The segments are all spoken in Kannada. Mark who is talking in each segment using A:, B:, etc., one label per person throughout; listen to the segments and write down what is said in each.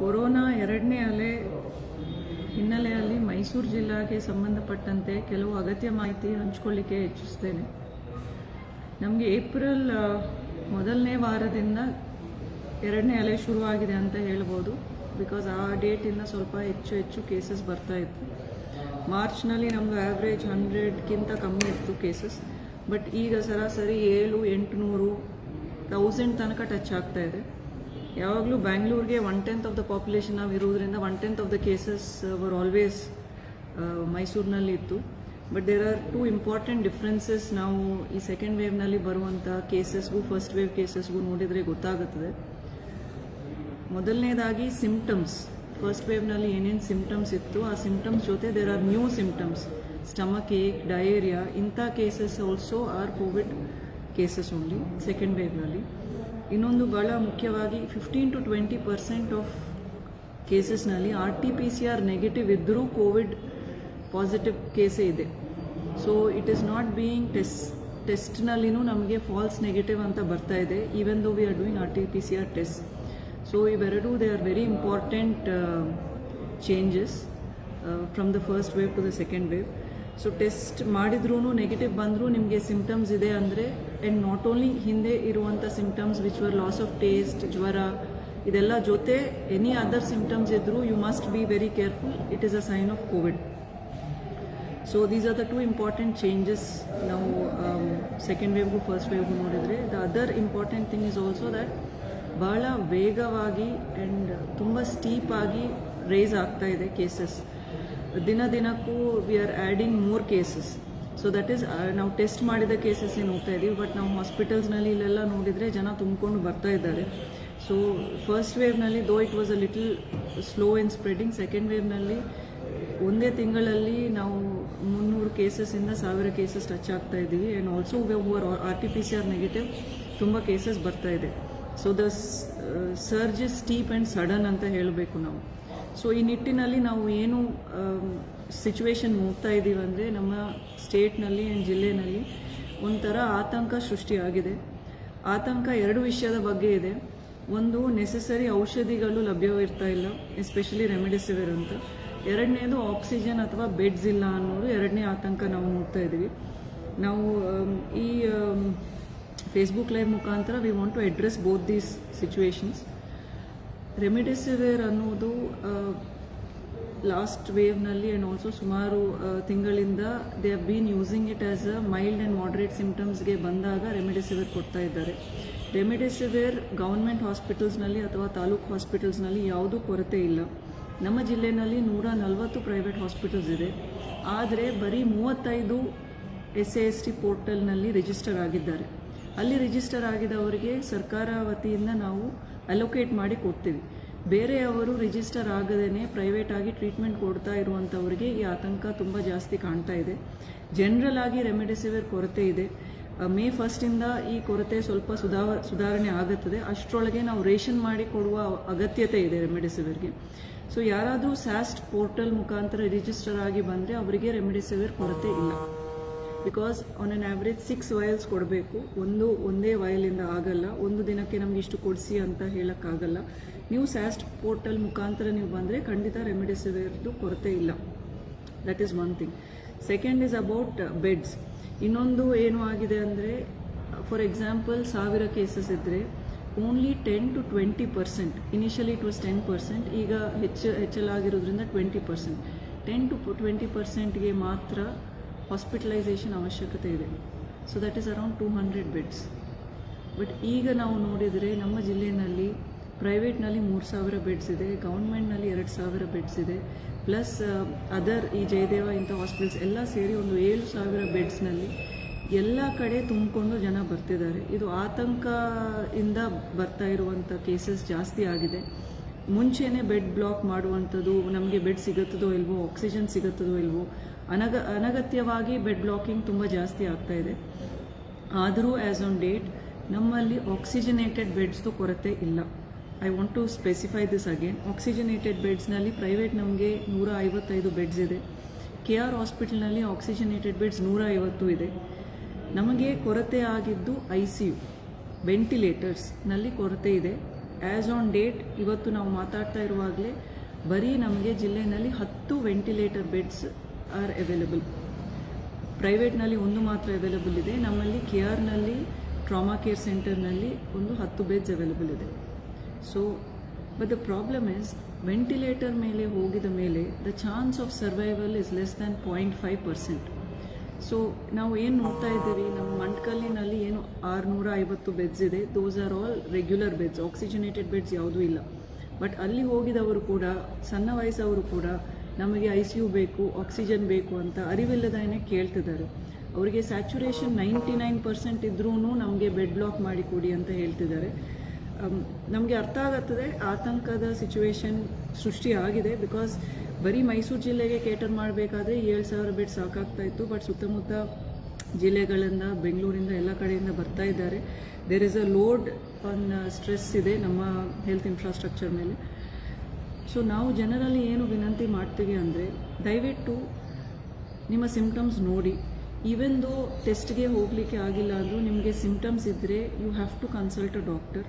A: ಕೊರೋನಾ ಎರಡನೇ ಅಲೆ ಹಿನ್ನೆಲೆಯಲ್ಲಿ ಮೈಸೂರು ಜಿಲ್ಲೆಗೆ ಸಂಬಂಧಪಟ್ಟಂತೆ ಕೆಲವು ಅಗತ್ಯ ಮಾಹಿತಿ ಹಂಚಿಕೊಳ್ಳಿಕ್ಕೆ ಇಚ್ಛಿಸ್ತೇನೆ. ನಮಗೆ ಏಪ್ರಿಲ್ ಮೊದಲನೇ ವಾರದಿಂದ ಎರಡನೇ ಅಲೆ ಶುರುವಾಗಿದೆ ಅಂತ ಹೇಳ್ಬೋದು. ಬಿಕಾಸ್ ಆ ಡೇಟಿಂದ ಸ್ವಲ್ಪ ಹೆಚ್ಚು ಕೇಸಸ್ ಬರ್ತಾ ಇತ್ತು. ಮಾರ್ಚ್ನಲ್ಲಿ ನಮ್ಮದು ಆ್ಯಾವ್ರೇಜ್ 100ಕ್ಕಿಂತ ಕಮ್ಮಿ ಇತ್ತು ಕೇಸಸ್. ಬಟ್ ಈಗ ಸರಾಸರಿ 700-800 1000 ತನಕ ಟಚ್ ಆಗ್ತಾ ಇದೆ. ಯಾವಾಗಲೂ ಬ್ಯಾಂಗ್ಳೂರಿಗೆ 1/10 ಆಫ್ ದ ಪಾಪ್ಯುಲೇಷನ್ ನಾವು ಇರೋದ್ರಿಂದ 1/10 of the cases were always ಮೈಸೂರಿನಲ್ಲಿ ಇತ್ತು. But there are 2 important differences ನಾವು ಈ ಸೆಕೆಂಡ್ ವೇವ್ನಲ್ಲಿ ಬರುವಂಥ ಕೇಸಸ್ಗೂ ಫಸ್ಟ್ ವೇವ್ ಕೇಸಸ್ಗೂ ನೋಡಿದರೆ ಗೊತ್ತಾಗುತ್ತದೆ. ಮೊದಲನೇದಾಗಿ ಸಿಂಪ್ಟಮ್ಸ್. ಫಸ್ಟ್ ವೇವ್ನಲ್ಲಿ ಏನೇನು ಸಿಂಪ್ಟಮ್ಸ್ ಇತ್ತು ಆ ಸಿಂಪ್ಟಮ್ಸ್ ಜೊತೆ there are new symptoms, stomach ache, diarrhoea, ಇಂಥ cases also are COVID cases only second ವೇವ್ನಲ್ಲಿ. ಇನ್ನೊಂದು ಭಾಳ ಮುಖ್ಯವಾಗಿ 15-20% ಆಫ್ ಕೇಸಸ್ನಲ್ಲಿ RT-PCR ನೆಗೆಟಿವ್ ಇದ್ದರೂ ಕೋವಿಡ್ ಪಾಸಿಟಿವ್ ಕೇಸೇ ಇದೆ. So it is not being ಟೆಸ್ಟ್ನಲ್ಲಿನೂ ನಮಗೆ ಫಾಲ್ಸ್ ನೆಗೆಟಿವ್ ಅಂತ ಬರ್ತಾ ಇದೆ, even though we are doing RT-PCR test. So ಇವೆರಡೂ they are very important changes from the first wave to the second wave. So test ಮಾಡಿದ್ರೂ ನೆಗೆಟಿವ್ ಬಂದರೂ ನಿಮಗೆ ಸಿಂಪ್ಟಮ್ಸ್ ಇದೆ ಅಂದರೆ, ಆ್ಯಂಡ್ ನಾಟ್ ಓನ್ಲಿ ಹಿಂದೆ ಇರುವಂಥ symptoms which were loss of taste, ಜ್ವರ, ಇದೆಲ್ಲ ಜೊತೆ ಎನಿ ಅದರ್ ಸಿಂಪ್ಟಮ್ಸ್ ಇದ್ದರೂ you must be very careful. It is a sign of COVID. So these are the 2 important changes ನಾವು ಸೆಕೆಂಡ್ ವೇವ್ಗೂ ಫಸ್ಟ್ ವೇವ್ಗೂ ನೋಡಿದರೆ. The other important thing is also that ಭಾಳ ವೇಗವಾಗಿ ಆ್ಯಂಡ್ ತುಂಬ ಸ್ಟೀಪಾಗಿ ರೇಸ್ ಆಗ್ತಾ ಇದೆ ಕೇಸಸ್. ದಿನಕ್ಕೂ we are adding more cases. So that is ನಾವು ಟೆಸ್ಟ್ ಮಾಡಿದ ಕೇಸಸ್ ಏನು ಹೋಗ್ತಾ ಇದ್ದೀವಿ. ಬಟ್ ನಾವು ಹಾಸ್ಪಿಟಲ್ಸ್ನಲ್ಲಿ ಇಲ್ಲೆಲ್ಲ ನೋಡಿದರೆ ಜನ ತುಂಬಿಕೊಂಡು ಬರ್ತಾ ಇದ್ದಾರೆ. ಸೊ ಫಸ್ಟ್ ವೇವ್ನಲ್ಲಿ though it was a little slow in spreading. Second ವೇವ್ನಲ್ಲಿ ಒಂದೇ ತಿಂಗಳಲ್ಲಿ ನಾವು 300 ಕೇಸಸ್ಸಿಂದ 1000 ಕೇಸಸ್ ಟಚ್ ಆಗ್ತಾ ಇದ್ದೀವಿ. And also however RT-PCR negative ತುಂಬ ಕೇಸಸ್ ಬರ್ತಾ ಇದೆ. So the surge is steep and sudden ಅಂತ ಹೇಳಬೇಕು ನಾವು. ಸೊ ಈ ನಿಟ್ಟಿನಲ್ಲಿ ನಾವು ಏನು ಸಿಚುವೇಶನ್ ಹೋಗ್ತಾ ಇದ್ದೀವಿ ಅಂದರೆ, ನಮ್ಮ ಸ್ಟೇಟ್ನಲ್ಲಿ ಆ್ಯಂಡ್ ಜಿಲ್ಲೆಯಲ್ಲಿ ಒಂಥರ ಆತಂಕ ಸೃಷ್ಟಿಯಾಗಿದೆ. ಆತಂಕ 2 ವಿಷಯದ ಬಗ್ಗೆ ಇದೆ. ಒಂದು, ನೆಸೆಸರಿ ಔಷಧಿಗಳು ಲಭ್ಯವಿರ್ತಾ ಇಲ್ಲ, ಎಸ್ಪೆಷಲಿ ರೆಮಿಡಿಸಿವಿರ್ ಅಂತ. ಎರಡನೇದು, ಆಕ್ಸಿಜನ್ ಅಥವಾ ಬೆಡ್ಸ್ ಇಲ್ಲ ಅನ್ನೋದು ಎರಡನೇ ಆತಂಕ ನಾವು ನೋಡ್ತಾ ಇದ್ದೀವಿ. ನಾವು ಈ ಫೇಸ್ಬುಕ್ ಲೈವ್ ಮುಖಾಂತರ we want to address both these situations. Remdesivir ಅನ್ನೋದು ಲಾಸ್ಟ್ ವೇವ್ನಲ್ಲಿ ಆ್ಯಂಡ್ ಆಲ್ಸೋ ಸುಮಾರು ತಿಂಗಳಿಂದ they have been using it as a mild and moderate ಸಿಂಪ್ಟಮ್ಸ್ಗೆ ಬಂದಾಗ ರೆಮಿಡಿಸಿವಿರ್ ಕೊಡ್ತಾ ಇದ್ದಾರೆ. ರೆಮಿಡಿಸಿವಿರ್ ಗೌರ್ಮೆಂಟ್ ಹಾಸ್ಪಿಟಲ್ಸ್ನಲ್ಲಿ ಅಥವಾ ತಾಲೂಕು ಹಾಸ್ಪಿಟಲ್ಸ್ನಲ್ಲಿ ಯಾವುದೂ ಕೊರತೆ ಇಲ್ಲ. ನಮ್ಮ ಜಿಲ್ಲೆಯಲ್ಲಿ 140 ಪ್ರೈವೇಟ್ ಹಾಸ್ಪಿಟಲ್ಸ್ ಇದೆ. ಆದರೆ ಬರೀ 35 SAST ಪೋರ್ಟಲ್ನಲ್ಲಿ ರಿಜಿಸ್ಟರ್ ಆಗಿದ್ದಾರೆ. ಅಲ್ಲಿ ರಿಜಿಸ್ಟರ್ ಆಗಿದವರಿಗೆ ಸರ್ಕಾರ ವತಿಯಿಂದ ನಾವು ಅಲೋಕೇಟ್ ಮಾಡಿ ಕೊಡ್ತೀವಿ. ಬೇರೆಯವರು ರಿಜಿಸ್ಟರ್ ಆಗದೇ ಪ್ರೈವೇಟ್ ಆಗಿ ಟ್ರೀಟ್ಮೆಂಟ್ ಕೊಡ್ತಾ ಇರುವಂಥವ್ರಿಗೆ ಈ ಆತಂಕ ತುಂಬ ಜಾಸ್ತಿ ಕಾಣ್ತಾ ಇದೆ. ಜನರಲ್ ಆಗಿ ರೆಮಿಡಿಸಿವಿರ್ ಕೊರತೆ ಇದೆ. ಮೇ 1 ಈ ಕೊರತೆ ಸ್ವಲ್ಪ ಸುಧಾರಣೆ ಆಗುತ್ತದೆ. ಅಷ್ಟರೊಳಗೆ ನಾವು ರೇಷನ್ ಮಾಡಿ ಕೊಡುವ ಅಗತ್ಯತೆ ಇದೆ ರೆಮಿಡಿಸಿವಿರ್ಗೆ. ಸೊ ಯಾರಾದರೂ SAST ಪೋರ್ಟಲ್ ಮುಖಾಂತರ ರಿಜಿಸ್ಟರ್ ಆಗಿ ಬಂದರೆ ಅವರಿಗೆ ರೆಮಿಡಿಸಿವಿರ್ ಕೊರತೆ ಇಲ್ಲ. ಬಿಕಾಸ್ ಆನ್ ಆನ್ ಆ್ಯಾವ್ರೇಜ್ 6 ವಯಲ್ಸ್ ಕೊಡಬೇಕು. ಒಂದೇ ವಯಲಿಂದ ಆಗಲ್ಲ. ಒಂದು ದಿನಕ್ಕೆ ನಮ್ಗೆ ಇಷ್ಟು ಕೊಡಿಸಿ ಅಂತ ಹೇಳೋಕ್ಕಾಗಲ್ಲ. ನೀವು SAST ಪೋರ್ಟಲ್ ಮುಖಾಂತರ ನೀವು ಬಂದರೆ ಖಂಡಿತ ರೆಮಿಡಿಸಿವಿರ್ದು ಕೊರತೆ ಇಲ್ಲ. That is one thing. Second is about beds. ಇನ್ನೊಂದು ಏನು ಆಗಿದೆ ಅಂದರೆ, ಫಾರ್ ಎಕ್ಸಾಂಪಲ್ 1000 ಕೇಸಸ್ ಇದ್ದರೆ ಓನ್ಲಿ 10-20%, ಇನಿಷಿಯಲಿ ಇಟ್ ವಾಸ್ 10%, ಈಗ ಹೆಚ್ಚಲಾಗಿರೋದ್ರಿಂದ 20%. 10-20%ಗೆ ಮಾತ್ರ ಹಾಸ್ಪಿಟಲೈಸೇಷನ್ ಅವಶ್ಯಕತೆ ಇದೆ. So that is around 200 beds. But ಈಗ ನಾವು ನೋಡಿದರೆ ನಮ್ಮ ಜಿಲ್ಲೆಯಲ್ಲಿ ಪ್ರೈವೇಟ್ನಲ್ಲಿ 3000 ಬೆಡ್ಸ್ ಇದೆ, ಗೌರ್ಮೆಂಟ್ನಲ್ಲಿ 2000 ಬೆಡ್ಸ್ ಇದೆ, ಪ್ಲಸ್ ಅದರ್ ಈ ಜಯದೇವ ಇಂಥ ಹಾಸ್ಪಿಟಲ್ಸ್ ಎಲ್ಲ ಸೇರಿ ಒಂದು 7000 ಬೆಡ್ಸ್ನಲ್ಲಿ ಎಲ್ಲ ಕಡೆ ತುಂಬಿಕೊಂಡು ಜನ ಬರ್ತಿದ್ದಾರೆ. ಇದು ಆತಂಕದಿಂದ ಬರ್ತಾ ಇರುವಂಥ ಕೇಸಸ್ ಜಾಸ್ತಿ ಆಗಿದೆ. ಮುಂಚೆನೇ ಬೆಡ್ ಬ್ಲಾಕ್ ಮಾಡುವಂಥದ್ದು, ನಮಗೆ ಬೆಡ್ ಸಿಗುತ್ತದೋ ಇಲ್ವೋ, ಆಕ್ಸಿಜನ್ ಸಿಗುತ್ತದೋ ಇಲ್ವೋ, ಅನಗತ್ಯವಾಗಿ ಬೆಡ್ ಬ್ಲಾಕಿಂಗ್ ತುಂಬ ಜಾಸ್ತಿ ಆಗ್ತಾ ಇದೆ. ಆದರೂ ಆ್ಯಸ್ ಆನ್ ಡೇಟ್ ನಮ್ಮಲ್ಲಿ ಆಕ್ಸಿಜನೇಟೆಡ್ ಬೆಡ್ಸ್ದು ಕೊರತೆ ಇಲ್ಲ. I want to specify this again. Oxygenated ಬೆಡ್ಸ್ನಲ್ಲಿ ಪ್ರೈವೇಟ್ ನಮಗೆ 155 ಬೆಡ್ಸ್ ಇದೆ. KR ಹಾಸ್ಪಿಟಲ್ನಲ್ಲಿ ಆಕ್ಸಿಜನೇಟೆಡ್ ಬೆಡ್ಸ್ 150 ಇದೆ. ನಮಗೆ ಕೊರತೆ ಆಗಿದ್ದು ICU ವೆಂಟಿಲೇಟರ್ಸ್ನಲ್ಲಿ ಕೊರತೆ ಇದೆ. ಆ್ಯಸ್ ಆನ್ ಡೇಟ್ ಇವತ್ತು ನಾವು ಮಾತಾಡ್ತಾ ಇರುವಾಗಲೇ ಬರೀ ನಮಗೆ ಜಿಲ್ಲೆಯಲ್ಲಿ 10 ವೆಂಟಿಲೇಟರ್ ಬೆಡ್ಸ್ ಆರ್ ಅವೈಲೇಬಲ್. ಪ್ರೈವೇಟ್ನಲ್ಲಿ ಒಂದು ಮಾತ್ರ ಅವೈಲೇಬಲ್ ಇದೆ. ನಮ್ಮಲ್ಲಿ KRನಲ್ಲಿ ಟ್ರಾಮಾ ಕೇರ್ ಸೆಂಟರ್ನಲ್ಲಿ ಒಂದು 10 ಬೆಡ್ಸ್ ಅವೈಲೇಬಲ್ ಇದೆ. So but the problem is ventilator ಮೇಲೆ ಹೋಗಿದ ಮೇಲೆ the chance of survival is less than 0.5%. So ನಾವು ಏನು ನೋಡ್ತಾ ಇದ್ದೀವಿ, ನಮ್ಮ ಮಂಟ್ಕಲ್ಲಿನಲ್ಲಿ ಏನು 650 ಬೆಡ್ಸ್ ಇದೆ, those are all regular beds, oxygenated beds ಯಾವುದೂ ಇಲ್ಲ. ಬಟ್ ಅಲ್ಲಿ ಹೋಗಿದವರು ಕೂಡ, ಸಣ್ಣ ವಯಸ್ಸವರು ಕೂಡ ನಮಗೆ ICU ಬೇಕು, ಆಕ್ಸಿಜನ್ ಬೇಕು ಅಂತ ಅರಿವಿಲ್ಲದೇನೆ ಕೇಳ್ತಿದ್ದಾರೆ. ಅವರಿಗೆ ಸ್ಯಾಚುರೇಷನ್ 99% ಇದ್ರೂ ನಮಗೆ ಬೆಡ್ ಬ್ಲಾಕ್ ಮಾಡಿ ಕೊಡಿ ಅಂತ ಹೇಳ್ತಿದ್ದಾರೆ. ನಮಗೆ ಅರ್ಥ ಆಗುತ್ತದೆ ಆತಂಕದ ಸಿಚುವೇಶನ್ ಸೃಷ್ಟಿಯಾಗಿದೆ. ಬಿಕಾಸ್ ಬರೀ ಮೈಸೂರು ಜಿಲ್ಲೆಗೆ ಕೇಟರ್ ಮಾಡಬೇಕಾದ್ರೆ 7,000 ಬೆಡ್ ಸಾಕಾಗ್ತಾ ಇತ್ತು. ಬಟ್ ಸುತ್ತಮುತ್ತ ಜಿಲ್ಲೆಗಳಿಂದ, ಬೆಂಗಳೂರಿಂದ, ಎಲ್ಲ ಕಡೆಯಿಂದ ಬರ್ತಾ ಇದ್ದಾರೆ. There is a load on stress ಇದೆ ನಮ್ಮ ಹೆಲ್ತ್ ಇನ್ಫ್ರಾಸ್ಟ್ರಕ್ಚರ್ ಮೇಲೆ. ಸೊ ನಾವು ಜನರಲ್ಲಿ ಏನು ವಿನಂತಿ ಮಾಡ್ತೀವಿ ಅಂದರೆ, ದಯವಿಟ್ಟು ನಿಮ್ಮ ಸಿಂಪ್ಟಮ್ಸ್ ನೋಡಿ. ಈವನ್ ದೋ ಟೆಸ್ಟ್ಗೆ ಹೋಗಲಿಕ್ಕೆ ಆಗಿಲ್ಲ ಅಂದರೂ ನಿಮಗೆ ಸಿಂಪ್ಟಮ್ಸ್ ಇದ್ದರೆ you have to consult a doctor.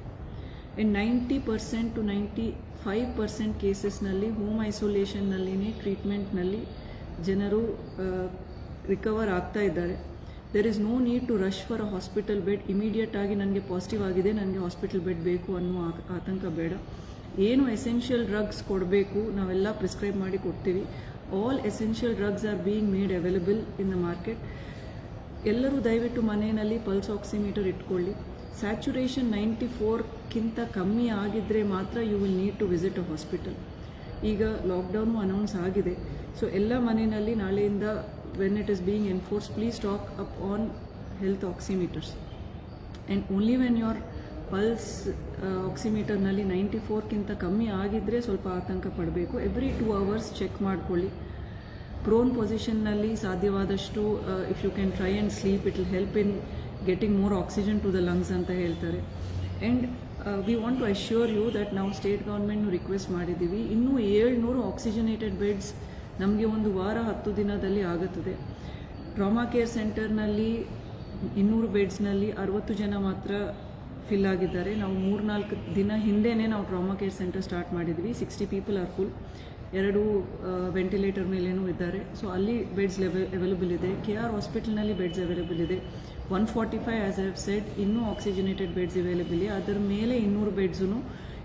A: And 90% to 95% ಕೇಸಸ್ನಲ್ಲಿ ಹೋಮ್ ಐಸೋಲೇಷನ್ನಲ್ಲಿನೇ ಟ್ರೀಟ್ಮೆಂಟ್ನಲ್ಲಿ ಜನರು ರಿಕವರ್ ಆಗ್ತಾ ಇದ್ದಾರೆ. There is no need to rush for a hospital bed. Immediate ಆಗಿ ನನಗೆ ಪಾಸಿಟಿವ್ ಆಗಿದೆ, ನನಗೆ ಹಾಸ್ಪಿಟಲ್ ಬೆಡ್ ಬೇಕು ಅನ್ನೋ ಆತಂಕ ಬೇಡ. ಏನು ಎಸೆನ್ಷಿಯಲ್ ಡ್ರಗ್ಸ್ ಕೊಡಬೇಕು ನಾವೆಲ್ಲ ಪ್ರಿಸ್ಕ್ರೈಬ್ ಮಾಡಿ ಕೊಡ್ತೀವಿ. All essential drugs are being made available in the market. ಎಲ್ಲರೂ ದಯವಿಟ್ಟು ಮನೆಯಲ್ಲಿ ಪಲ್ಸ್ ಆಕ್ಸಿಮೀಟರ್ ಇಟ್ಕೊಳ್ಳಿ. ಸ್ಯಾಚುರೇಷನ್ 94ಕ್ಕಿಂತ ಕಮ್ಮಿ ಆಗಿದ್ದರೆ ಮಾತ್ರ you will need to visit a hospital. ಈಗ ಲಾಕ್ಡೌನು ಅನೌನ್ಸ್ ಆಗಿದೆ. ಸೊ ಎಲ್ಲ ಮನೆಯಲ್ಲಿ ನಾಳೆಯಿಂದ when it is being enforce, please stock up on health oximeters. And only when your pulse ಆಕ್ಸಿಮೀಟರ್ನಲ್ಲಿ 94ಕ್ಕಿಂತ ಕಮ್ಮಿ ಆಗಿದ್ದರೆ ಸ್ವಲ್ಪ ಆತಂಕ ಪಡಬೇಕು. ಎವ್ರಿ 2 hours ಚೆಕ್ ಮಾಡಿಕೊಳ್ಳಿ. ಪ್ರೋನ್ ಪೊಸಿಷನ್ನಲ್ಲಿ ಸಾಧ್ಯವಾದಷ್ಟು if you can try and sleep, it will help in getting more oxygen to the lungs ಅಂತ ಹೇಳ್ತಾರೆ. And we want to assure you that ನಾವು ಸ್ಟೇಟ್ ಗೌರ್ಮೆಂಟ್ನು ರಿಕ್ವೆಸ್ಟ್ ಮಾಡಿದ್ದೀವಿ. ಇನ್ನೂ 700 ಆಕ್ಸಿಜನೇಟೆಡ್ ಬೆಡ್ಸ್ ನಮಗೆ ಒಂದು ವಾರ 10 ದಿನದಲ್ಲಿ ಆಗುತ್ತದೆ. ಟ್ರಾಮಾ ಕೇರ್ ಸೆಂಟರ್ನಲ್ಲಿ 200 ಬೆಡ್ಸ್ನಲ್ಲಿ 60 ಜನ ಮಾತ್ರ ಫಿಲ್ ಆಗಿದ್ದಾರೆ. ನಾವು 3-4 ದಿನ ಹಿಂದೆಯೇ ನಾವು ಟ್ರಾಮಾ ಕೇರ್ ಸೆಂಟರ್ ಸ್ಟಾರ್ಟ್ ಮಾಡಿದ್ವಿ. 60 ಪೀಪಲ್ ಆರ್ ಫುಲ್. 2 ವೆಂಟಿಲೇಟರ್ ಮೇಲೇನೂ ಇದ್ದಾರೆ. ಸೊ ಅಲ್ಲಿ ಬೆಡ್ಸ್ ಅವೈಲೇಬಲ್ ಇದೆ. KR ಹಾಸ್ಪಿಟಲ್ನಲ್ಲಿ ಬೆಡ್ಸ್ ಅವೈಲೇಬಲ್ ಇದೆ. 145 ಆ್ಯಸ್ ಐ ಹ್ಯಾವ್ ಸೆಡ್ ಇನ್ನೂ ಆಕ್ಸಿಜನೇಟೆಡ್ ಬೆಡ್ಸ್ ಅವೈಲೇಬಲ್ ಇದೆ. ಅದರ ಮೇಲೆ 200 ಬೆಡ್ಸೂ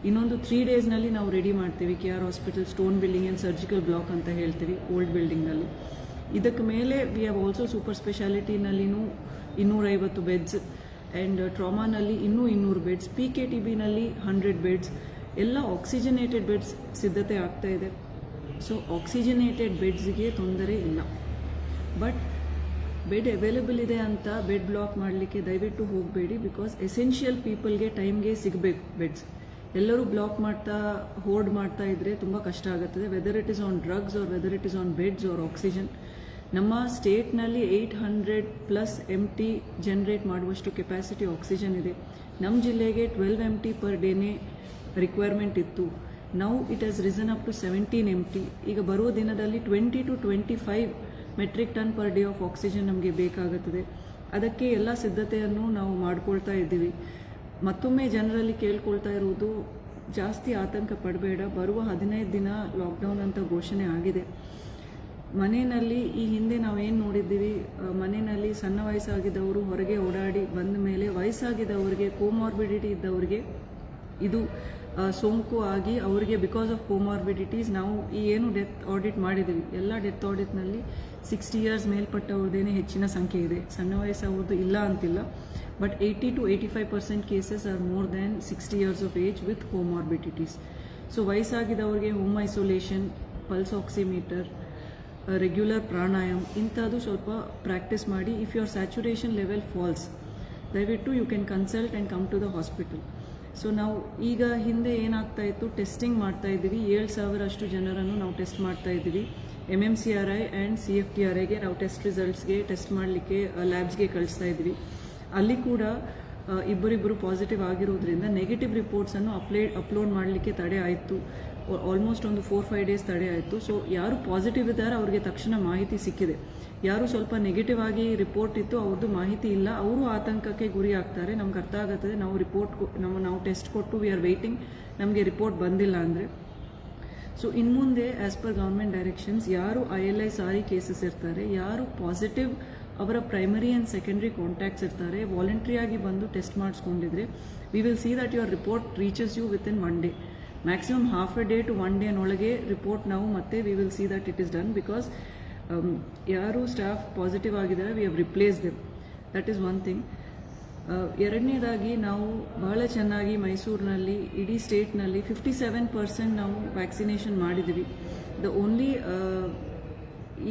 A: ಇನ್ನೊಂದು 3 ಡೇಸ್ನಲ್ಲಿ ನಾವು ರೆಡಿ ಮಾಡ್ತೀವಿ. KR hospital stone building and surgical block ಅಂತ ಹೇಳ್ತೀವಿ, ಓಲ್ಡ್ ಬಿಲ್ಡಿಂಗ್ನಲ್ಲಿ. ಇದಕ್ಕೆ ಮೇಲೆ ವಿ ಹ್ಯಾವ್ ಆಲ್ಸೋ ಸೂಪರ್ ಸ್ಪೆಷಾಲಿಟಿನಲ್ಲಿನೂ 250 ಬೆಡ್ಸ್, ಆ್ಯಂಡ್ ಟ್ರಾಮಾನಲ್ಲಿ ಇನ್ನೂ 200 ಬೆಡ್ಸ್, PKTBನಲ್ಲಿ 100 ಬೆಡ್ಸ್, ಎಲ್ಲ ಆಕ್ಸಿಜನೇಟೆಡ್ ಬೆಡ್ಸ್ ಸಿದ್ಧತೆ ಆಗ್ತಾ ಇದೆ. ಸೊ ಆಕ್ಸಿಜನೇಟೆಡ್ ಬೆಡ್ಸ್ಗೆ ತೊಂದರೆ ಇಲ್ಲ. ಬಟ್ ಬೆಡ್ ಅವೈಲೇಬಲ್ ಇದೆ ಅಂತ ಬೆಡ್ ಬ್ಲಾಕ್ ಮಾಡಲಿಕ್ಕೆ ದಯವಿಟ್ಟು ಹೋಗಬೇಡಿ. ಬಿಕಾಸ್ ಎಸೆನ್ಷಿಯಲ್ ಪೀಪಲ್ಗೆ ಟೈಮ್ಗೆ ಸಿಗಬೇಕು ಬೆಡ್ಸ್. ಎಲ್ಲರೂ ಬ್ಲಾಕ್ ಮಾಡ್ತಾ ಹೋಲ್ಡ್ ಮಾಡ್ತಾ ಇದ್ದರೆ ತುಂಬ ಕಷ್ಟ ಆಗುತ್ತದೆ. Whether it is on drugs or whether it is on beds or oxygen. ನಮ್ಮ ಸ್ಟೇಟ್ನಲ್ಲಿ 800+ MT ಜನರೇಟ್ ಮಾಡುವಷ್ಟು ಕೆಪಾಸಿಟಿ ಆಕ್ಸಿಜನ್ ಇದೆ. ನಮ್ಮ ಜಿಲ್ಲೆಗೆ 12 MT ಪರ್ ಡೇನೇ ರಿಕ್ವೈರ್ಮೆಂಟ್ ಇತ್ತು. Now it has risen up to 17 MT. ಈಗ ಬರುವ ದಿನದಲ್ಲಿ 20 to 25 metric ton per day of oxygen ನಮಗೆ ಬೇಕಾಗುತ್ತದೆ. ಅದಕ್ಕೆ ಎಲ್ಲ ಸಿದ್ಧತೆಯನ್ನು ನಾವು ಮಾಡ್ಕೊಳ್ತಾ ಇದ್ದೀವಿ. ಮತ್ತೊಮ್ಮೆ ಜನರಲ್ಲಿ ಕೇಳ್ಕೊಳ್ತಾ ಇರುವುದು, ಜಾಸ್ತಿ ಆತಂಕ ಪಡಬೇಡ. ಬರುವ 15 ದಿನ ಲಾಕ್ಡೌನ್ ಅಂತ ಘೋಷಣೆ ಆಗಿದೆ. ಮನೆಯಲ್ಲಿ ಈ ಹಿಂದೆ ನಾವೇನು ನೋಡಿದ್ದೀವಿ, ಮನೆಯಲ್ಲಿ ಸಣ್ಣ ವಯಸ್ಸಾಗಿದ್ದವರು ಹೊರಗೆ ಓಡಾಡಿ ಬಂದ ಮೇಲೆ ವಯಸ್ಸಾಗಿದ್ದವರಿಗೆ, ಕೋಮಾರ್ಬಿಡಿಟಿ ಇದ್ದವರಿಗೆ ಇದು ಸೋಂಕು ಆಗಿ ಅವರಿಗೆ ಬಿಕಾಸ್ ಆಫ್ ಕೋಮಾರ್ಬಿಡಿಟೀಸ್ ನಾವು ಈ ಏನು ಡೆತ್ ಆಡಿಟ್ ಮಾಡಿದ್ದೀವಿ, ಎಲ್ಲ ಡೆತ್ ಆಡಿಟ್ನಲ್ಲಿ 60 years ಮೇಲ್ಪಟ್ಟವ್ರದ್ದೇನೆ ಹೆಚ್ಚಿನ ಸಂಖ್ಯೆ ಇದೆ. ಸಣ್ಣ ವಯಸ್ಸವ್ರದ್ದು ಇಲ್ಲ ಅಂತಿಲ್ಲ. But 80 to 85% cases are more than 60 years of age with comorbidities. So ವಯಸ್ಸಾಗಿದ್ದವ್ರಿಗೆ home isolation, pulse oximeter, regular pranayama ಇಂಥದ್ದು ಸ್ವಲ್ಪ ಪ್ರಾಕ್ಟೀಸ್ ಮಾಡಿ. If your saturation level falls, ದಯವಿಟ್ಟು you can consult and come to the hospital. So ನಾವು ಈಗ ಹಿಂದೆ ಏನಾಗ್ತಾ ಇತ್ತು, ಟೆಸ್ಟಿಂಗ್ ಮಾಡ್ತಾ ಇದ್ದೀವಿ. 7,000 ಅಷ್ಟು ಜನರನ್ನು ನಾವು ಟೆಸ್ಟ್ ಮಾಡ್ತಾ ಇದ್ದೀವಿ. MMCRI ಆ್ಯಂಡ್ CFTRIಗೆ ನಾವು ಟೆಸ್ಟ್ ರಿಸಲ್ಟ್ಸ್ಗೆ ಟೆಸ್ಟ್ ಮಾಡಲಿಕ್ಕೆ ಲ್ಯಾಬ್ಸ್ಗೆ ಕಳಿಸ್ತಾ ಇದ್ವಿ. ಅಲ್ಲಿ ಕೂಡ ಇಬ್ಬರಿಬ್ಬರು ಪಾಸಿಟಿವ್ ಆಗಿರೋದ್ರಿಂದ ನೆಗೆಟಿವ್ ರಿಪೋರ್ಟ್ಸನ್ನು ಅಪ್ಲೋಡ್ ಮಾಡಲಿಕ್ಕೆ ತಡೆ ಆಯಿತು. ಆಲ್ಮೋಸ್ಟ್ ಒಂದು 4-5 ಡೇಸ್ ತಡೆ ಆಯಿತು. ಸೊ ಯಾರು ಪಾಸಿಟಿವ್ ಇದ್ದಾರೆ ಅವ್ರಿಗೆ ತಕ್ಷಣ ಮಾಹಿತಿ ಸಿಕ್ಕಿದೆ. ಯಾರು ಸ್ವಲ್ಪ ನೆಗೆಟಿವ್ ಆಗಿ ರಿಪೋರ್ಟ್ ಇತ್ತು ಅವ್ರದ್ದು ಮಾಹಿತಿ ಇಲ್ಲ, ಅವರು ಆತಂಕಕ್ಕೆ ಗುರಿ ಆಗ್ತಾರೆ. ನಮ್ಗೆ ಅರ್ಥ ಆಗುತ್ತದೆ, ನಾವು ಟೆಸ್ಟ್ ಕೊಟ್ಟು ವಿ ಆರ್ ವೆಯ್ಟಿಂಗ್, ನಮಗೆ ರಿಪೋರ್ಟ್ ಬಂದಿಲ್ಲ ಅಂದರೆ. ಸೊ ಇನ್ನು ಮುಂದೆ ಆ್ಯಸ್ ಪರ್ ಗೌರ್ಮೆಂಟ್ ಡೈರೆಕ್ಷನ್ಸ್ ಯಾರು ILI ಸಾರಿ ಕೇಸಸ್ ಇರ್ತಾರೆ, ಯಾರು ಪಾಸಿಟಿವ್ ಅವರ ಪ್ರೈಮರಿ ಆ್ಯಂಡ್ ಸೆಕೆಂಡ್ರಿ ಕಾಂಟ್ಯಾಕ್ಟ್ಸ್ ಇರ್ತಾರೆ, ವಾಲಂಟ್ರಿಯಾಗಿ ಬಂದು ಟೆಸ್ಟ್ ಮಾಡಿಸ್ಕೊಂಡಿದ್ರೆ we will see that your report reaches you within 1 day, maximum half a day to 1 day ಒಳಗೆ ರಿಪೋರ್ಟ್ ನಾವು ಮತ್ತೆ we will see that it is done. Because ಯಾರು ಸ್ಟಾಫ್ ಪಾಸಿಟಿವ್ ಆಗಿದ್ದಾರೆ we have replace them, that is one thing. ಎರಡನೇದಾಗಿ ನಾವು ಬಹಳ ಚೆನ್ನಾಗಿ ಮೈಸೂರಿನಲ್ಲಿ ಇಡೀ ಸ್ಟೇಟ್ನಲ್ಲಿ 57% ನಾವು ವ್ಯಾಕ್ಸಿನೇಷನ್ ಮಾಡಿದ್ದೀವಿ. ದ ಓನ್ಲಿ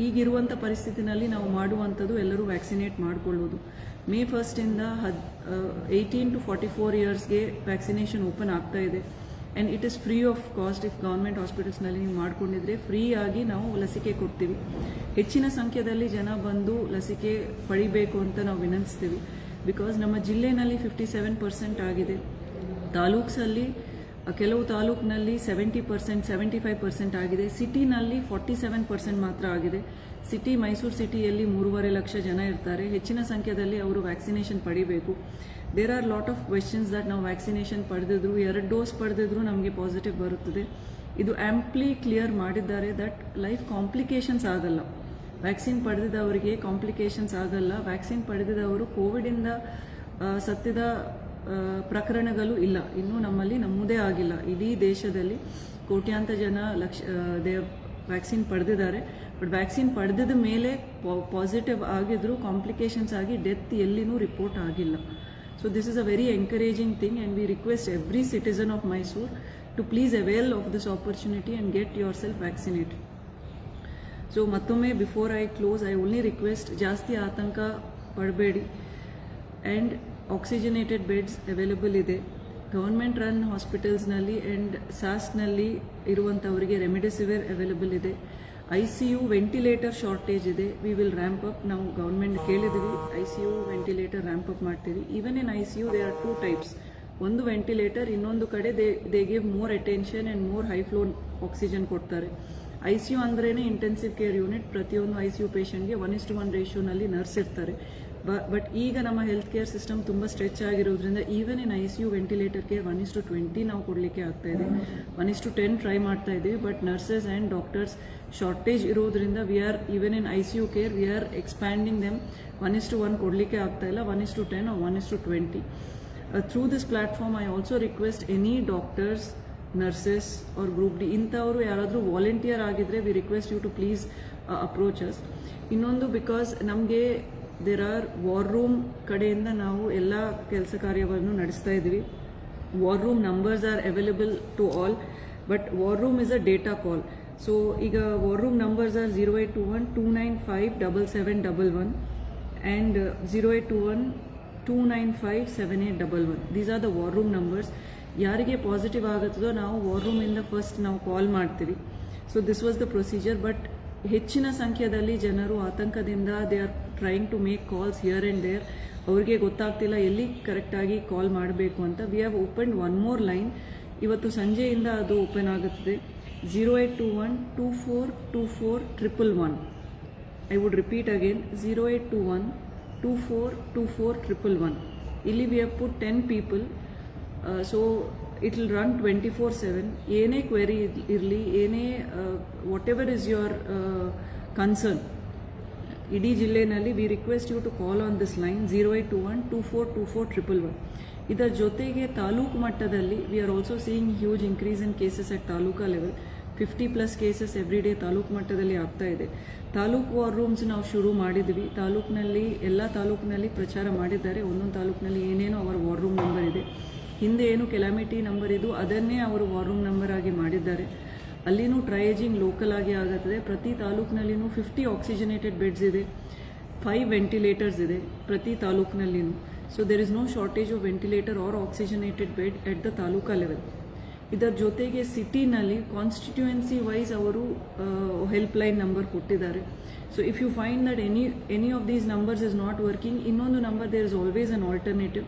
A: ಈಗಿರುವಂಥ ಪರಿಸ್ಥಿತಿನಲ್ಲಿ ನಾವು ಮಾಡುವಂಥದ್ದು ಎಲ್ಲರೂ ವ್ಯಾಕ್ಸಿನೇಟ್ ಮಾಡಿಕೊಳ್ಳೋದು. May 1st 18 to 44 ಇಯರ್ಸ್ಗೆ ವ್ಯಾಕ್ಸಿನೇಷನ್ ಓಪನ್ ಆಗ್ತಾ ಇದೆ. And it is free of cost. If government ಹಾಸ್ಪಿಟಲ್ಸ್ನಲ್ಲಿ ನೀವು ಮಾಡ್ಕೊಂಡಿದ್ರೆ ಫ್ರೀ ಆಗಿ ನಾವು ಲಸಿಕೆ ಕೊಡ್ತೀವಿ. ಹೆಚ್ಚಿನ ಸಂಖ್ಯೆಯಲ್ಲಿ ಜನ ಬಂದು ಲಸಿಕೆ ಪಡಿಬೇಕು ಅಂತ ನಾವು ವಿನಂತಿಸ್ತೀವಿ. ಬಿಕಾಸ್ ನಮ್ಮ ಜಿಲ್ಲೆಯಲ್ಲಿ 57% ಆಗಿದೆ. ತಾಲೂಕ್ಸಲ್ಲಿ ಕೆಲವು ತಾಲೂಕಿನಲ್ಲಿ 70%, 75% ಆಗಿದೆ. ಸಿಟಿನಲ್ಲಿ 47% ಮಾತ್ರ ಆಗಿದೆ. ಮೈಸೂರು ಸಿಟಿಯಲ್ಲಿ 3.5 ಲಕ್ಷ ಜನ ಇರ್ತಾರೆ. ಹೆಚ್ಚಿನ ಸಂಖ್ಯೆಯಲ್ಲಿ ಅವರು ವ್ಯಾಕ್ಸಿನೇಷನ್ ಪಡಿಬೇಕು. There are lot of questions that ನಾವು ವ್ಯಾಕ್ಸಿನೇಷನ್ ಪಡೆದಿದ್ರು, 2 ಡೋಸ್ ಪಡೆದಿದ್ರು ನಮಗೆ ಪಾಸಿಟಿವ್ ಬರುತ್ತದೆ. ಇದು ಆ್ಯಂಪ್ಲಿ ಕ್ಲಿಯರ್ ಮಾಡಿದ್ದಾರೆ ದಟ್ ಲೈಫ್ ಕಾಂಪ್ಲಿಕೇಶನ್ಸ್ ಆಗಲ್ಲ. ವ್ಯಾಕ್ಸಿನ್ ಪಡೆದಿದ್ದವರಿಗೆ ಕಾಂಪ್ಲಿಕೇಶನ್ಸ್ ಆಗಲ್ಲ. ವ್ಯಾಕ್ಸಿನ್ ಪಡೆದಿದ್ದವರು ಕೋವಿಡಿಂದ ಸತ್ತಿದ ಪ್ರಕರಣಗಳು ಇಲ್ಲ. ಇನ್ನೂ ನಮ್ಮಲ್ಲಿ ನಮ್ಮದೇ ಆಗಿಲ್ಲ. ಇಡೀ ದೇಶದಲ್ಲಿ ಕೋಟ್ಯಾಂತರ ಜನ ವ್ಯಾಕ್ಸಿನ್ ಪಡೆದಿದ್ದಾರೆ. ಬಟ್ ವ್ಯಾಕ್ಸಿನ್ ಪಡೆದಿದ ಮೇಲೆ ಪಾಸಿಟಿವ್ ಆಗಿದ್ರು ಕಾಂಪ್ಲಿಕೇಶನ್ಸ್ ಆಗಿ ಡೆತ್ ಎಲ್ಲಿನೂ ರಿಪೋರ್ಟ್ ಆಗಿಲ್ಲ. So this is a very encouraging thing and we request every citizen of Mysuru to please avail of this opportunity and get yourself vaccinated. So ಮತ್ತೊಮ್ಮೆ before I close I only request, ಜಾಸ್ತಿ ಆತಂಕ ಪಡಬೇಡಿ. ಆ್ಯಂಡ್ ಆಕ್ಸಿಜನೇಟೆಡ್ ಬೆಡ್ಸ್ ಅವೈಲೇಬಲ್ ಇದೆ. ಗೌರ್ಮೆಂಟ್ ರನ್ ಹಾಸ್ಪಿಟಲ್ಸ್ನಲ್ಲಿ ಆ್ಯಂಡ್ ಸಾಸ್ನಲ್ಲಿ ಇರುವಂಥವರಿಗೆ ರೆಮಿಡಿಸಿವಿರ್ ಅವೈಲೇಬಲ್ ಇದೆ. ICU ವೆಂಟಿಲೇಟರ್ ಶಾರ್ಟೇಜ್ ಇದೆ. We will ramp up. ನಾವು ಗೌರ್ಮೆಂಟ್ ಕೇಳಿದ್ವಿ ICU ವೆಂಟಿಲೇಟರ್ ರ್ಯಾಂಪ್ ಅಪ್ ಮಾಡ್ತೀವಿ. Even in ICU they are 2 types. ಒಂದು ವೆಂಟಿಲೇಟರ್, ಇನ್ನೊಂದು ಕಡೆ they give more attention and more high flow oxygen ಕೊಡ್ತಾರೆ. ICU ಅಂದ್ರೇ ಇಂಟೆನ್ಸಿವ್ ಕೇರ್ ಯೂನಿಟ್. ಪ್ರತಿಯೊಂದು ICU ಪೇಷಂಟ್ಗೆ 1:1 ರೇಷಿಯೋನಲ್ಲಿ ನರ್ಸ್ ಇರ್ತಾರೆ. ಬಟ್ ಈಗ ನಮ್ಮ ಹೆಲ್ತ್ ಕೇರ್ ಸಿಸ್ಟಮ್ ತುಂಬ ಸ್ಟ್ರೆಚ್ ಆಗಿರೋದ್ರಿಂದ even in ICU ventilator care 1:20 ನಾವು ಕೊಡಲಿಕ್ಕೆ ಆಗ್ತಾ ಇದೆ. 1:10 ಟ್ರೈ ಮಾಡ್ತಾ ಇದ್ದೀವಿ. But nurses and doctors shortage ಇರೋದ್ರಿಂದ we are even in ICU care we are expanding them. 1:1 ಕೊಡಲಿಕ್ಕೆ ಆಗ್ತಾ ಇಲ್ಲ, 1:10 or 1:20. Through this platform I also request any doctors, nurses or group D ಇಂಥವರು ಯಾರಾದರೂ ವಾಲಂಟಿಯರ್ ಆಗಿದ್ರೆ we request you to please approach us. ಇನ್ನೊಂದು, ಬಿಕಾಸ್ ನಮಗೆ ದೇರ್ ಆರ್ ವಾರ್ ರೂಮ್ ಕಡೆಯಿಂದ ನಾವು ಎಲ್ಲ ಕೆಲಸ ಕಾರ್ಯವನ್ನು ನಡೆಸ್ತಾ ಇದ್ದೀವಿ. War room numbers are available to all, but war room is a data call. So ಈಗ war room numbers are 0821 295 7711 and 0821 295 7811. These are the war room numbers. ಯಾರಿಗೆ ಪಾಸಿಟಿವ್ ಆಗುತ್ತದೋ ನಾವು ವಾರ್ ರೂಮಿಂದ ಫಸ್ಟ್ ನಾವು ಕಾಲ್ ಮಾಡ್ತೀವಿ. So this was the procedure. But ಹೆಚ್ಚಿನ ಸಂಖ್ಯೆಯಲ್ಲಿ ಜನರು ಆತಂಕದಿಂದ they are trying to make calls here and there. ಅವ್ರಿಗೆ ಗೊತ್ತಾಗ್ತಿಲ್ಲ ಎಲ್ಲಿ ಕರೆಕ್ಟಾಗಿ ಕಾಲ್ ಮಾಡಬೇಕು ಅಂತ. We have opened 1 more line. ಇವತ್ತು ಸಂಜೆಯಿಂದ ಅದು ಓಪನ್ ಆಗುತ್ತದೆ. 0821 2424 111. I would repeat again, 0821 2424 111. ಇಲ್ಲಿ we have put 10 people. So it will run 24/7. ಏನೇ ಕ್ವೆರಿ ಇರಲಿ, ಏನೇ whatever is your concern ಇಡೀ ಜಿಲ್ಲೆಯಲ್ಲಿ, we request you to call on this line 0821 2424 111. ಇದರ ಜೊತೆಗೆ ತಾಲೂಕು ಮಟ್ಟದಲ್ಲಿ we are also seeing huge increase in cases at taluka level. 50+ cases every day taluk ಮಟ್ಟದಲ್ಲಿ ಆಗ್ತಾ ಇದೆ. ತಾಲೂಕು ವಾರ್ ರೂಮ್ಸ್ ನಾವು ಶುರು ಮಾಡಿದ್ವಿ. ಎಲ್ಲ ತಾಲೂಕಿನಲ್ಲಿ ಪ್ರಚಾರ ಮಾಡಿದ್ದಾರೆ. ಒಂದೊಂದು ತಾಲೂಕಿನಲ್ಲಿ ಏನೇನೋ ಅವರ ವಾರ್ ರೂಮ್ ನಂಬರ್ ಇದೆ. ಹಿಂದೆ ಏನು ಕೆಲಾಮಿಟಿ ನಂಬರ್ ಇದು ಅದನ್ನೇ ಅವರು ವಾರ್ ರೂಮ್ ನಂಬರ್ ಆಗಿ ಮಾಡಿದ್ದಾರೆ. ಅಲ್ಲಿನೂ ಟ್ರಯೇಜಿಂಗ್ ಲೋಕಲ್ ಆಗಿ ಆಗುತ್ತದೆ. ಪ್ರತಿ ತಾಲೂಕಿನಲ್ಲಿನೂ 50 ಆಕ್ಸಿಜನೇಟೆಡ್ ಬೆಡ್ಸ್ ಇದೆ, 5 ವೆಂಟಿಲೇಟರ್ಸ್ ಇದೆ ಪ್ರತಿ ತಾಲೂಕಿನಲ್ಲಿನೂ. So there is no shortage of ventilator or oxygenated bed at the taluka level. ಇದರ ಜೊತೆಗೆ ಸಿಟಿನಲ್ಲಿ ಕಾನ್ಸ್ಟಿಟ್ಯೂಯೆನ್ಸಿ ವೈಸ್ ಅವರು ಹೆಲ್ಪ್ ಲೈನ್ ನಂಬರ್ ಕೊಟ್ಟಿದ್ದಾರೆ. So if you find that any of these numbers is not working, ಇನ್ನೊಂದು number there is always an alternative.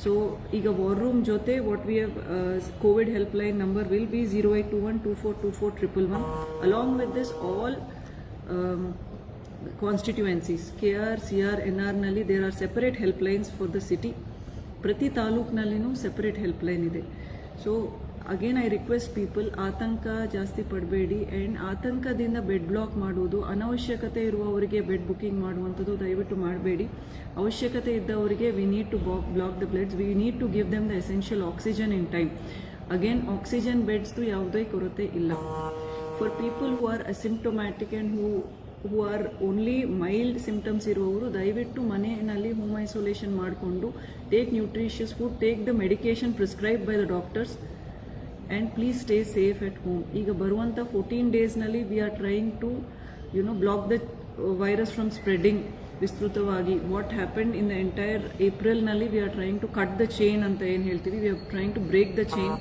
A: So ಈಗ ವಾರ್ ರೂಮ್ ಜೊತೆ what we have Covid helpline number will be 0821242411 along with this all constituencies KR, CR, NR ನಲ್ಲಿ there are separate helplines for the city. ಪ್ರತಿ ತಾಲೂಕಿನಲ್ಲಿನೂ ಸೆಪರೇಟ್ ಹೆಲ್ಪ್ಲೈನ್ ಇದೆ. So again I request people, ಆತಂಕ ಜಾಸ್ತಿ ಪಡಬೇಡಿ. ಆ್ಯಂಡ್ ಆತಂಕದಿಂದ ಬೆಡ್ ಬ್ಲಾಕ್ ಮಾಡುವುದು, ಅನವಶ್ಯಕತೆ ಇರುವವರಿಗೆ ಬೆಡ್ ಬುಕಿಂಗ್ ಮಾಡುವಂಥದ್ದು ದಯವಿಟ್ಟು ಮಾಡಬೇಡಿ. ಅವಶ್ಯಕತೆ ಇದ್ದವರಿಗೆ we need to block the bloods, we need to give them the essential oxygen in time. Again oxygen ಬೆಡ್ಸ್ದು ಯಾವುದೇ ಕೊರತೆ ಇಲ್ಲ. For people who are asymptomatic and who are only mild symptoms ಇರುವವರು ದಯವಿಟ್ಟು ಮನೆಯಲ್ಲಿ ಹೋಮ್ ಐಸೋಲೇಷನ್ ಮಾಡಿಕೊಂಡು take nutritious food, take the medication prescribe by the doctors and please stay safe at home. ಈಗ ಬರುವಂಥ 14 ಡೇಸ್ನಲ್ಲಿ we are trying to block the virus from spreading ವಿಸ್ತೃತವಾಗಿ. What happened in the entire ಏಪ್ರಿಲ್ನಲ್ಲಿ we are trying to cut the chain ಅಂತ ಏನು ಹೇಳ್ತೀವಿ, we are trying to break the chain.